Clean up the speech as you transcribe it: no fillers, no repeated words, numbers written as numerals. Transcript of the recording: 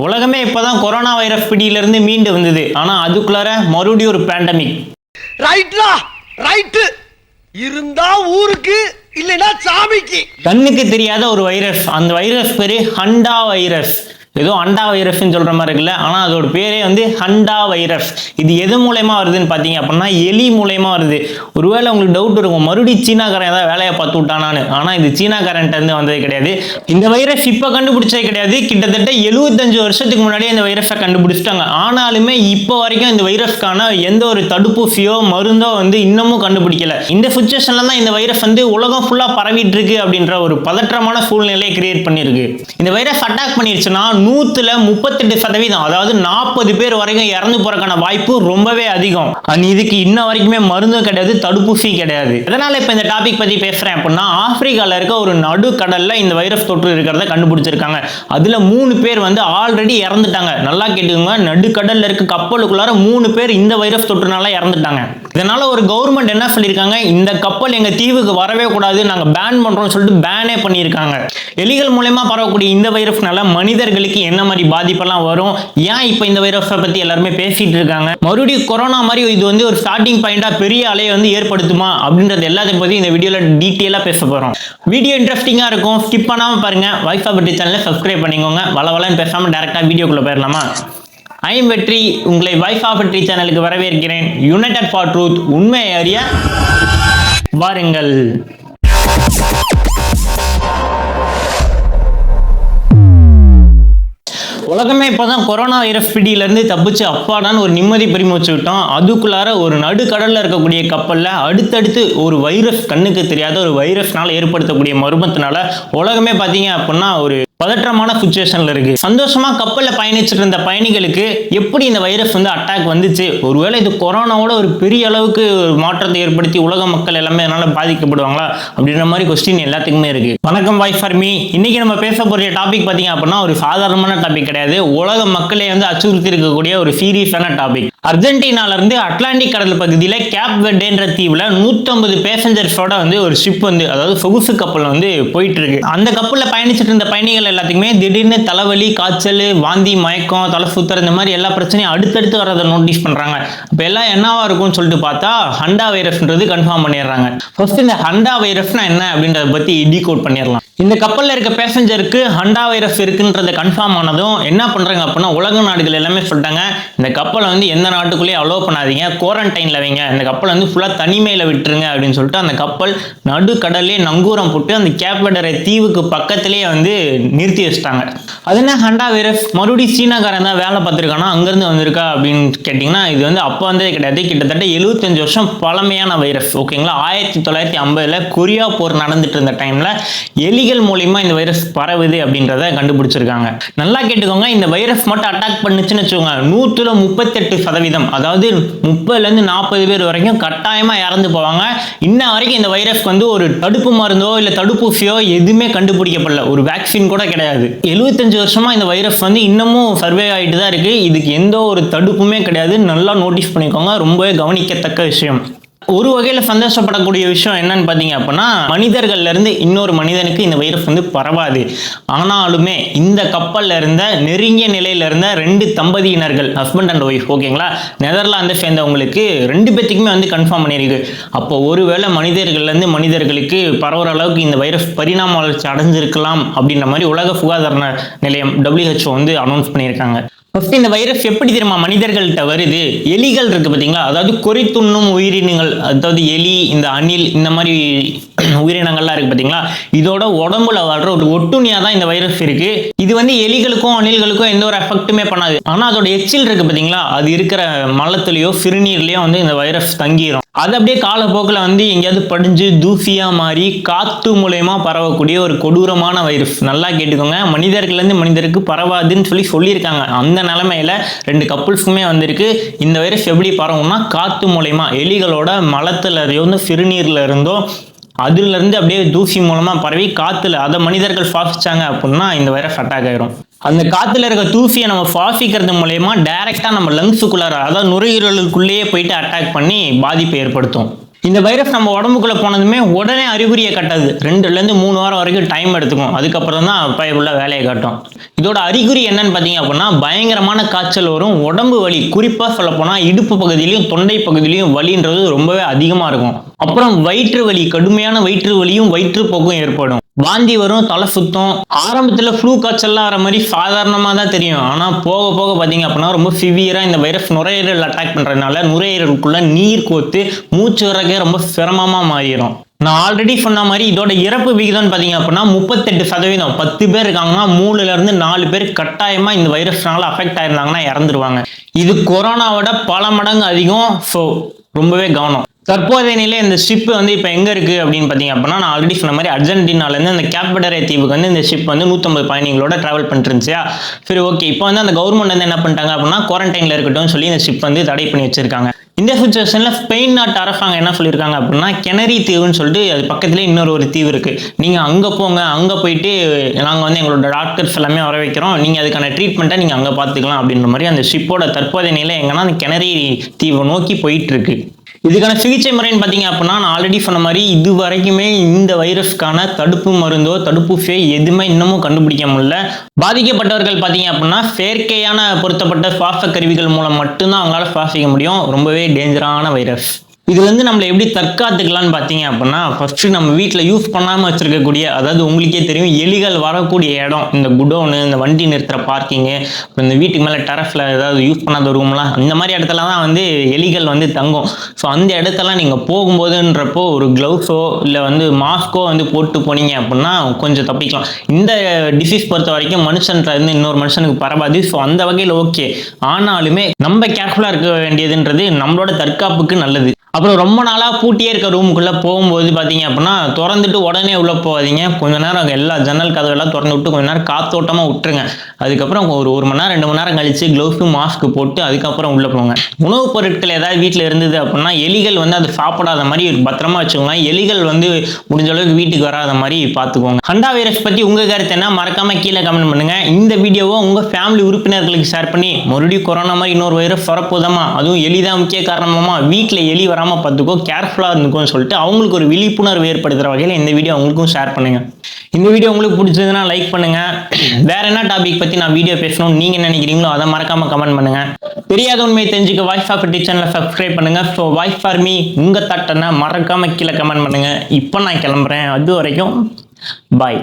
உலகமே இப்பதான் corona virus பிடியிலிருந்து மீண்டு வந்தது. ஆனா அதுக்குள்ளார மறுபடியும் ஒரு பேண்டமிக். ரைட்லா ரைட் இருந்தா ஊருக்கு இல்லைன்னா சாமிக்கு. கண்ணுக்கு தெரியாத ஒரு வைரஸ். அந்த வைரஸ் பேரு ஹண்டா வைரஸ். ஏதோ அண்டா வைரஸ்ன்னு சொல்ற மாதிரி இருக்குல்ல, ஆனா அதோட பேரே வந்து ஹண்டா வைரஸ். இது எது மூலயமா வருதுன்னு பாத்தீங்க அப்படின்னா எலி மூலயமா வருது. ஒருவேளை உங்களுக்கு டவுட் இருக்கும், மறுபடியும் சீனாக்காரன் ஏதாவது வேலையை பார்த்து விட்டானான்னு. ஆனா இது சீனாக்காரன்ட்ட இருந்து வந்தது கிடையாது. இந்த வைரஸ் இப்ப கண்டுபிடிச்சது கிடையாது. கிட்டத்தட்ட 75 வருஷத்துக்கு முன்னாடியே இந்த வைரஸை கண்டுபிடிச்சிட்டாங்க. ஆனாலுமே இப்போ வரைக்கும் இந்த வைரஸ்க்கான எந்த ஒரு தடுப்பூசியோ மருந்தோ வந்து இன்னமும் கண்டுபிடிக்கல. இந்த சுச்சுவேஷன்ல தான் இந்த வைரஸ் வந்து உலகம் ஃபுல்லா பரவிட்டு இருக்கு அப்படின்ற ஒரு பதற்றமான சூழ்நிலையை கிரியேட் பண்ணிருக்கு. இந்த வைரஸ் அட்டாக் பண்ணிருச்சுன்னா 100ல 38%, அதாவது 40 பேர் வரைக்கும் இறந்து போறதுக்கான வாய்ப்பு ரொம்பவே அதிகம். இதுக்கு இன்ன வரைக்குமே மருந்தும் கிடையாது, தடுப்பூசி கிடையாது. அதனால இப்ப இந்த டாபிக் பத்தி பேசுறேன் அப்படின்னா, ஆப்பிரிக்கால இருக்க ஒரு நடுக்கடல்ல இந்த வைரஸ் தொற்று இருக்கிறத கண்டுபிடிச்சிருக்காங்க. அதுல 3 பேர் வந்து ஆல்ரெடி இறந்துட்டாங்க. நல்லா கேட்டுக்கோங்க, நடுக்கடல்ல இருக்க கப்பலுக்குள்ளார 3 பேர் இந்த வைரஸ் தொற்றுனால இறந்துட்டாங்க. இதனால ஒரு கவர்மெண்ட் என்ன சொல்லியிருக்காங்க, இந்த கப்பல் எங்க தீவுக்கு வரவே கூடாது, நாங்க பேன் பண்றோம்னு சொல்லிட்டு பேனே பண்ணியிருக்காங்க. எலிகள் மூலமா பரவக்கூடிய இந்த வைரஸ்னால மனிதர்களுக்கு என்ன மாதிரி பாதிப்பெல்லாம் வரும், ஏன் இப்ப இந்த வைரஸை பத்தி எல்லாருமே பேசிட்டு இருக்காங்க, மறுபடியும் கொரோனா மாதிரி இது வந்து ஒரு ஸ்டார்டிங் பாயிண்டா பெரிய அலையை வந்து ஏற்படுத்துமா அப்படின்றது எல்லாத்தையும் பத்தி இந்த வீடியோல டீட்டெயிலா பேச போறோம். வீடியோ இன்ட்ரெஸ்டிங்கா இருக்கும், ஸ்கிப் பண்ணாம பாருங்க. வாய்ஸ் ஆஃப் வெற்றி சேனலை சப்ஸ்கிரைப் பண்ணிக்கோங்க. வளவலன்னு பேசாம டைரக்டா வீடியோக்குள்ள போயிடலாமா? ஐ எம் வெற்றி, உங்களை வாய்ஸ் ஆஃப் வெற்றி சேனலுக்கு வரவேற்கிறேன். யுனைடெட் ஃபார் ட்ரூத், உண்மை அறிய வாருங்கள். உலகமே இப்பதான் கொரோனா வைரஸ் பிடியிலிருந்து தப்பிச்சு அப்பாடான்னு ஒரு நிம்மதி பெருமூச்சு விட்டோம். அதுக்குள்ளார ஒரு நடுக்கடல்ல இருக்கக்கூடிய கப்பல்ல அடுத்தடுத்து ஒரு வைரஸ், கண்ணுக்கு தெரியாத ஒரு வைரஸ்னால ஏற்படுத்தக்கூடிய மர்மத்தினால உலகமே பாத்தீங்க அப்படின்னா ஒரு பதற்றமான சுச்சுவேஷன்ல இருக்கு. சந்தோஷமா கப்பல்ல பயணிச்சுட்டு இருந்த பயணிகளுக்கு எப்படி இந்த வைரஸ் வந்து அட்டாக் வந்துச்சு, ஒருவேளை இது கொரோனாவோட ஒரு பெரிய அளவுக்கு மாற்றத்தை ஏற்படுத்தி உலக மக்கள் எல்லாமே அதனால பாதிக்கப்படுவாங்களா அப்படின்ற மாதிரி கொஸ்டின் எல்லாத்துக்குமே இருக்கு. வணக்கம் வாய்ஸ் ஃபார் மீ. இன்னைக்கு நம்ம பேச போற டாபிக் பாத்தீங்க அப்படின்னா ஒரு சாதாரணமான டாபிக் கிடையாது. உலக மக்களை வந்து அச்சுறுத்தி இருக்கக்கூடிய ஒரு சீரியஸான டாபிக். அர்ஜென்டினால இருந்து அட்லாண்டிக் கடல் பகுதியில கேப் வெர்டேன்ற தீவுல 150 பேசஞ்சர்ஸோட வந்து ஒரு ஷிப் வந்து, அதாவது சொகுசு கப்பல் வந்து போயிட்டு இருக்கு. அந்த கப்பல்ல பயணிச்சுட்டு இருந்த பயணிகள் எல்லாத்துக்குமே திடீர்னு தலைவலி, காய்ச்சல், வாந்தி, மயக்கம், தலை சுத்தர், இந்த மாதிரி எல்லா பிரச்சனையும் அடுத்தடுத்து வரதை நோட்டீஸ் பண்றாங்க. இப்ப எல்லாம் என்னவா இருக்கும்னு சொல்லிட்டு பார்த்தா ஹண்டா வைரஸ்ன்றது கன்ஃபார்ம் பண்ணிடுறாங்க. ஃபர்ஸ்ட் இந்த ஹண்டா வைரஸ்னா என்ன அப்படின்றத பத்தி டீகோட் பண்ணிடலாம். இந்த கப்பல்ல இருக்க பேசஞ்சருக்கு ஹண்டா வைரஸ் இருக்குன்றத கன்ஃபார்ம் ஆனதும் என்ன பண்றாங்க அப்படின்னா, உலக நாடுகள் எல்லாமே சொல்லிட்டாங்க, இந்த கப்பலை வந்து எந்த நாட்டுக்குள்ளேயே அலோவ் பண்ணாதீங்க, குவாரண்டைன்ல வைங்க, இந்த கப்பலை வந்து ஃபுல்லா தனிமையில விட்டுருங்க அப்படின்னு சொல்லிட்டு அந்த கப்பல் நடுக்கடலே நங்கூரம் போட்டு அந்த கேப் வெர்டே தீவுக்கு பக்கத்திலேயே வந்து நிறுத்தி வச்சிட்டாங்க. அது என்ன ஹண்டா வைரஸ், மறுபடியும் சீனாக்காரன் தான் வேலை பார்த்துருக்கானா அங்கிருந்து வந்திருக்கா அப்படின்னு கேட்டீங்கன்னா, இது வந்து அப்போ வந்ததே கிடையாது. கிட்டத்தட்ட 75 வருஷம் பழமையான வைரஸ். ஓகேங்களா, 1950ல கொரியா போர் நடந்துட்டு இருந்த டைம்ல எலிகள் மூலியமா இந்த வைரஸ் பரவுது அப்படின்றத கண்டுபிடிச்சிருக்காங்க. நல்லா கேட்டுக்கோங்க, இந்த வைரஸ் மட்டும் அட்டாக் பண்ணுச்சுன்னு வச்சுக்கோங்க, 100ல 38%, அதாவது 30ல இருந்து 40 பேர் வரைக்கும் கட்டாயமா இறந்து போவாங்க. இன்ன வரைக்கும் இந்த வைரஸ்க்கு வந்து ஒரு தடுப்பு மருந்தோ இல்ல தடுப்பூசியோ எதுவுமே கண்டுபிடிக்கப்படல, ஒரு வேக்சின் கூட கிடையாது. 75 வருஷமா இந்த வைரஸ் வந்து இன்னமும் சர்வே ஆகிட்டு தான் இருக்கு. இதுக்கு எந்த ஒரு தடுப்புமே கிடையாது. நல்லா நோட்டீஸ் பண்ணிக்கோங்க, ரொம்பவே கவனிக்கத்தக்க விஷயம். ஒரு வகையில சந்தோஷப்படக்கூடிய விஷயம் என்னன்னு பாத்தீங்க அப்படின்னா, மனிதர்கள்ல இருந்து இன்னொரு மனிதனுக்கு இந்த வைரஸ் வந்து பரவாது. ஆனாலுமே இந்த கப்பல்ல இருந்த நெருங்கிய நிலையில இருந்த 2 தம்பதியினர்கள், ஹஸ்பண்ட் அண்ட் ஒய்ஃப், ஓகேங்களா, நெதர்லாந்து சேர்ந்தவங்களுக்கு 2 பேத்துக்குமே வந்து கன்ஃபார்ம் பண்ணியிருக்கு. அப்போ ஒருவேளை மனிதர்கள்ல இருந்து மனிதர்களுக்கு பரவுற அளவுக்கு இந்த வைரஸ் பரிணாம வளர்ச்சி அடைஞ்சிருக்கலாம் அப்படின்ற மாதிரி உலக சுகாதார நிலையம் WHO வந்து அனௌன்ஸ் பண்ணியிருக்காங்க. ஃபர்ஸ்ட் இந்த வைரஸ் எப்படி தெரியுமா மனிதர்கள்ட்ட வருது? எலிகள் இருக்கு பார்த்தீங்களா, அதாவது கொறித்துண்ணும் உயிரினங்கள், அதாவது எலி, இந்த அணில், இந்த மாதிரி உயிரினங்கள்லாம் இருக்கு பார்த்தீங்களா, இதோட உடம்புல வர்ற ஒரு ஒட்டுண்ணியா தான் இந்த வைரஸ் இருக்கு. இது வந்து எலிகளுக்கும் அணில்களுக்கும் எந்த ஒரு எஃபெக்ட்டுமே பண்ணாது. ஆனால் அதோட எச்சில் இருக்கு பார்த்தீங்களா, அது இருக்கிற மலத்துலையோ சிறுநீர்லையோ வந்து இந்த வைரஸ் தங்கிரும். அது அப்படியே காலப்போக்கில் வந்து எங்கேயாவது படிஞ்சு தூசியா மாறி காத்து மூலயமா பரவக்கூடிய ஒரு கொடூரமான வைரஸ். நல்லா கேட்டுக்கோங்க, மனிதர்கள்லேருந்து மனிதருக்கு பரவாதுன்னு சொல்லியிருக்காங்க. அந்த நிலைமையில 2 கப்புள்ஸுக்குமே வந்திருக்கு. இந்த வைரஸ் எப்படி பரவும்னா, காத்து மூலயமா எலிகளோட மலத்துல இருந்தோ சிறுநீர்ல இருந்தோ அதுல இருந்து அப்படியே தூசி மூலமா பரவி காத்துல அதை மனிதர்கள் சுவாசிச்சாங்க அப்படின்னா இந்த வைரஸ் அட்டாக் ஆயிரும். அந்த காத்துல இருக்க தூசியை நம்ம சுவாசிக்கிறது மூலயமா டைரக்டா நம்ம லங்ஸுக்குள்ளார, அதாவது நுரையீரலுக்குள்ளேயே போயிட்டு அட்டாக் பண்ணி பாதிப்பை ஏற்படுத்தும். இந்த வைரஸ் நம்ம உடம்புக்குள்ள போனதுமே உடனே அறிகுறியை காட்டாது, 2-3 வாரம் வரைக்கும் டைம் எடுத்துக்கும். அதுக்கப்புறம் தான் பயவுள்ள வேலையை காட்டும். இதோட அறிகுறி என்னன்னு பார்த்தீங்க அப்படின்னா பயங்கரமான காய்ச்சல் வரும், உடம்பு வலி, குறிப்பாக சொல்ல போனால் இடுப்பு பகுதியிலையும் தொண்டை பகுதியிலையும் வலின்றது ரொம்பவே அதிகமாக இருக்கும். அப்புறம் வயிற்று வலி, கடுமையான வயிற்று வலியும் வயிற்றுப்போக்கும் ஏற்படும். வாந்தி வரும், தலை சுத்தம். ஆரம்பத்துல ஃப்ளூ காய்ச்சல்லாம் வர மாதிரி சாதாரணமா தான் தெரியும். ஆனா போக போக பாத்தீங்க அப்படின்னா ரொம்ப சிவியரா இந்த வைரஸ் நுரையீரல் அட்டாக் பண்றதுனால நுரையீரலுக்குள்ள நீர் கோத்து மூச்சு வரக்கே ரொம்ப சிரமமா மாறிடும். நான் ஆல்ரெடி சொன்ன மாதிரி இதோட இறப்பு விகிதம் பாத்தீங்க அப்படின்னா 38%. 10 பேர் இருக்காங்கன்னா 3-4 பேர் கட்டாயமா இந்த வைரஸ்னால அஃபெக்ட் ஆயிருந்தாங்கன்னா இறந்துருவாங்க. இது கொரோனாவோட பல மடங்கு அதிகம். ஸோ ரொம்பவே கவனம். தற்போதைய நிலை இந்த ஷிப் வந்து இப்போ எங்கே இருக்குது அப்படின்னு பார்த்தீங்க அப்படின்னா, நான் ஆல்ரெடி சொன்ன மாதிரி அர்ஜென்டினாலேருந்து அந்த கேப்வெர்டே தீவுக்கு வந்து இந்த ஷிப் வந்து 150 பயணிகளோட ட்ராவல் பண்ணிட்டு இருந்துச்சா. சரி, ஓகே. இப்போ வந்து அந்த கவர்மெண்ட் வந்து என்ன பண்ணிட்டாங்க அப்படின்னா குவாரண்டைனில் இருக்கட்டும் சொல்லி இந்த ஷிப் வந்து தடை பண்ணி வச்சிருக்காங்க. இந்த சுச்சுவேஷனில் ஸ்பெயின் நாட்டு அரசாங்கம் என்ன சொல்லியிருக்காங்க அப்படின்னா, கெனரி தீவுன்னு சொல்லிட்டு அது பக்கத்துலேயே இன்னொரு தீவு இருக்குது, நீங்கள் அங்கே போங்க, அங்கே போயிட்டு நாங்கள் வந்து எங்களோட டாக்டர்ஸ் எல்லாமே வர வைக்கிறோம், நீங்கள் அதுக்கான ட்ரீட்மெண்ட்டை நீங்கள் அங்கே பார்த்துக்கலாம் அப்படின்ற மாதிரி அந்த ஷிப்போட தற்போதைய நிலை எங்கன்னா அந்த கெனரி தீவை நோக்கி போயிட்டு இருக்கு. இதுக்கான சிகிச்சை முறைன்னு பார்த்தீங்க அப்படின்னா, நான் ஆல்ரெடி சொன்ன மாதிரி இது வரைக்குமே இந்த வைரஸ்க்கான தடுப்பு மருந்தோ தடுப்பூசியோ எதுவுமே இன்னமும் கண்டுபிடிக்க முடியல. பாதிக்கப்பட்டவர்கள் பார்த்தீங்க அப்படின்னா செயற்கையான பொருத்தப்பட்ட சுவாச கருவிகள் மூலம் மட்டும்தான் அவங்களால சுவாசிக்க முடியும். ரொம்பவே டேஞ்சரான வைரஸ். இதுலேருந்து நம்மளை எப்படி தற்காத்துக்கலான்னு பார்த்தீங்க அப்படின்னா, ஃபர்ஸ்ட் நம்ம வீட்டில் யூஸ் பண்ணாமல் வச்சிருக்கக்கூடிய, அதாவது உங்களுக்கே தெரியும் எலிகள் வரக்கூடிய இடம், இந்த குடோனு, இந்த வண்டி நிறுத்துற பார்க்கிங்கு, இந்த வீட்டுக்கு மேலே டெரஸில் ஏதாவது யூஸ் பண்ணாத ரூம்லாம், இந்த மாதிரி இடத்துல தான் வந்து எலிகள் வந்து தங்கும். ஸோ அந்த இடத்தெல்லாம் நீங்கள் போகும்போதுன்றப்போ ஒரு க்ளவுஸோ இல்லை வந்து மாஸ்கோ வந்து போட்டு போனீங்க அப்படின்னா கொஞ்சம் தப்பிக்கலாம். இந்த டிசீஸ் பொறுத்த வரைக்கும் மனுஷன்ல இருந்து இன்னொரு மனுஷனுக்கு பரவாது. ஸோ அந்த வகையில் ஓகே. ஆனாலுமே நம்ம கேர்ஃபுல்லாக இருக்க வேண்டியதுன்றது நம்மளோட தற்காப்புக்கு நல்லது. அப்புறம் ரொம்ப நாளாக பூட்டியே இருக்க ரூமுக்குள்ளே போகும்போது பார்த்தீங்க அப்படின்னா திறந்துட்டு உடனே உள்ளே போகாதீங்க. கொஞ்ச நேரம் எல்லா ஜன்னல் கதவெல்லாம் திறந்து விட்டு கொஞ்ச நேரம் காத்தோட்டமாக விட்டுருங்க. அதுக்கப்புறம் ஒரு மணி நேரம் 2 மணி நேரம் கழிச்சு க்ளவுஸு மாஸ்க் போட்டு அதுக்கப்புறம் உள்ளே போங்க. உணவுப் பொருட்கள் ஏதாவது வீட்டில் இருந்தது அப்படின்னா எலிகள் வந்து அதை சாப்பிடாத மாதிரி பத்திரமா வச்சுக்கோங்க. எலிகள் வந்து முடிஞ்ச அளவுக்கு வீட்டுக்கு வராத மாதிரி பார்த்துக்கோங்க. ஹண்டா வைரஸ் பற்றி உங்கள் கருத்து என்ன மறக்காம கீழே கமெண்ட் பண்ணுங்க. இந்த வீடியோவை உங்கள் ஃபேமிலி உறுப்பினர்களுக்கு ஷேர் பண்ணி மறுபடியும் கொரோனா மாதிரி இன்னொரு வைரஸ் வரப்போதாமா, அதுவும் எலிதான் முக்கிய காரணமாமா, வீட்டில் எலி வராமல் பார்த்துக்கோ, கேர்ஃபுல்லாக இருந்துக்கும்னு சொல்லிட்டு அவங்களுக்கு ஒரு விழிப்புணர்வு ஏற்படுத்துகிற வகையில் இந்த வீடியோ அவங்களுக்கும் ஷேர் பண்ணுங்க. இந்த வீடியோ உங்களுக்கு பிடிச்சதுன்னா லைக் பண்ணுங்க. வேற என்ன டாபிக் பற்றி நான் வீடியோ பேசணும்னு நீங்கள் நினைக்கிறீங்களோ அதை மறக்காம கமெண்ட் பண்ணுங்க. தெரியாத உண்மையை தெரிஞ்சுக்க வாய்ஸ் ஆஃப் இட் சேனலை சப்ஸ்கிரைப் பண்ணுங்க. ஸோ வாய்ஸ் ஃபார் மீ உங்கள் தட்டனை மறக்காம கீழே கமெண்ட் பண்ணுங்க. இப்போ நான் கிளம்புறேன். அது வரைக்கும் பாய்.